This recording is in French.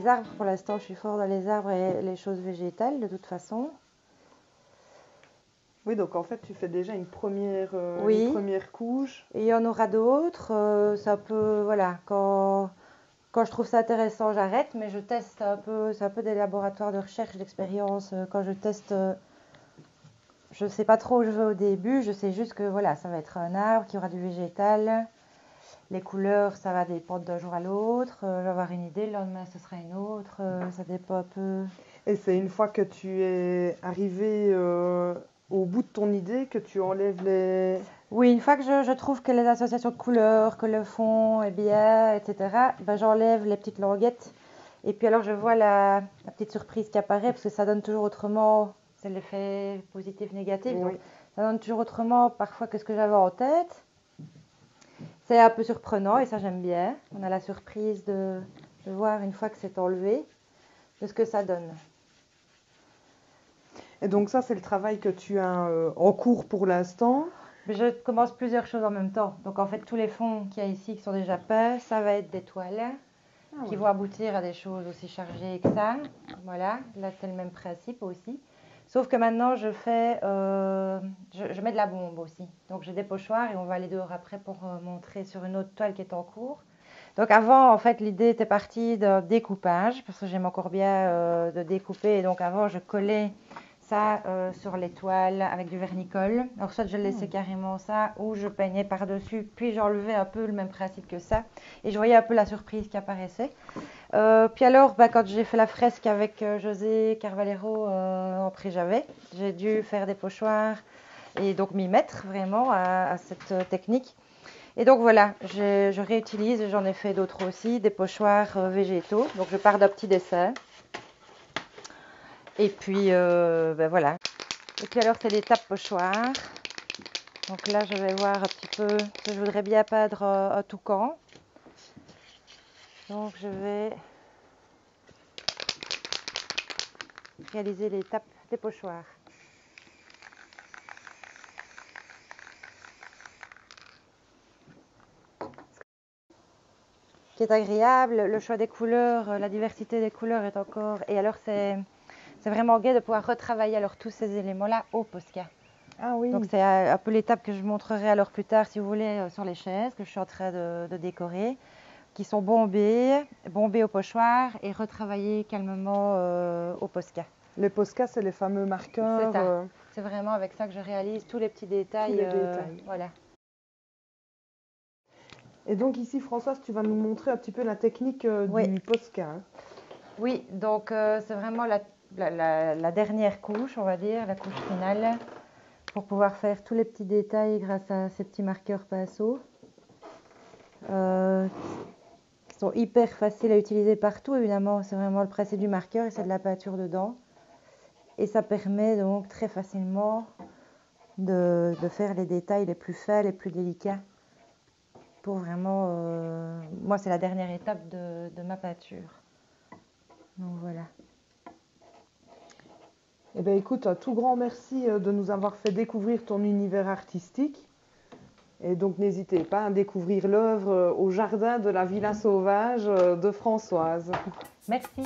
les arbres. Pour l'instant, je suis fort dans les arbres et les choses végétales, de toute façon. Oui, donc en fait, tu fais déjà une première couche. Et il y en aura d'autres. Ça peut, voilà, quand je trouve ça intéressant, j'arrête, mais je teste un peu. C'est un peu des laboratoires de recherche, d'expérience. Quand je teste, je ne sais pas trop où je vais au début. Je sais juste que voilà, ça va être un arbre, qu'il y aura du végétal. Les couleurs, ça va dépendre d'un jour à l'autre. Je vais avoir une idée, le lendemain, ce sera une autre. Ça dépend un peu. Et c'est une fois que tu es arrivé au bout de ton idée que tu enlèves les... Oui, une fois que je trouve que les associations de couleurs, que le fond est bien, etc., ben j'enlève les petites languettes. Et puis alors je vois la petite surprise qui apparaît, parce que ça donne toujours autrement, c'est l'effet positif, négatif. Oui. Donc ça donne toujours autrement parfois que ce que j'avais en tête. C'est un peu surprenant et ça j'aime bien. On a la surprise de voir une fois que c'est enlevé, de ce que ça donne. Et donc ça, c'est le travail que tu as en cours pour l'instant. Mais je commence plusieurs choses en même temps. Donc en fait, tous les fonds qu'il y a ici qui sont déjà peints, ça va être des toiles qui vont aboutir à des choses aussi chargées que ça. Voilà, là c'est le même principe aussi. Sauf que maintenant, je mets de la bombe aussi. Donc j'ai des pochoirs et on va aller dehors après pour montrer sur une autre toile qui est en cours. Donc avant, en fait, l'idée était partie de découpage, parce que j'aime encore bien de découper. Et donc avant, je collais ça sur les toiles avec du vernicole. Alors soit je laissais carrément ça, ou je peignais par-dessus, puis j'enlevais un peu le même principe que ça. Et je voyais un peu la surprise qui apparaissait. Puis alors, quand j'ai fait la fresque avec José Carvalero en Préjavet, j'ai dû faire des pochoirs et donc m'y mettre vraiment à cette technique. Et donc voilà, je réutilise, j'en ai fait d'autres aussi, des pochoirs végétaux. Donc je pars d'un petit dessin. Et puis voilà. Et puis alors c'est l'étape pochoir. Donc là je vais voir un petit peu, je voudrais bien peindre un toucan. Donc je vais réaliser l'étape des pochoirs. Qui est agréable, le choix des couleurs, la diversité des couleurs est encore... Et alors c'est vraiment gai de pouvoir retravailler alors tous ces éléments-là au Posca. Ah oui. Donc c'est un peu l'étape que je montrerai alors plus tard si vous voulez sur les chaises que je suis en train de décorer, qui sont bombées au pochoir et retravaillées calmement au Posca. Les Posca, c'est les fameux marqueurs. C'est ça. C'est vraiment avec ça que je réalise tous les petits détails. Tous les détails. Voilà. Et donc ici, Françoise, tu vas nous montrer un petit peu la technique du Posca. Hein. Oui, donc c'est vraiment la dernière couche, on va dire, la couche finale, pour pouvoir faire tous les petits détails grâce à ces petits marqueurs pinceau. Qui sont hyper faciles à utiliser partout, évidemment. C'est vraiment le principe du marqueur et c'est de la peinture dedans. Et ça permet donc très facilement de faire les détails les plus fins, les plus délicats. Pour vraiment... moi, c'est la dernière étape de ma peinture. Donc voilà. Eh bien écoute, un tout grand merci de nous avoir fait découvrir ton univers artistique. Et donc n'hésitez pas à découvrir l'œuvre au jardin de la Villa Sauvage de Françoise. Merci.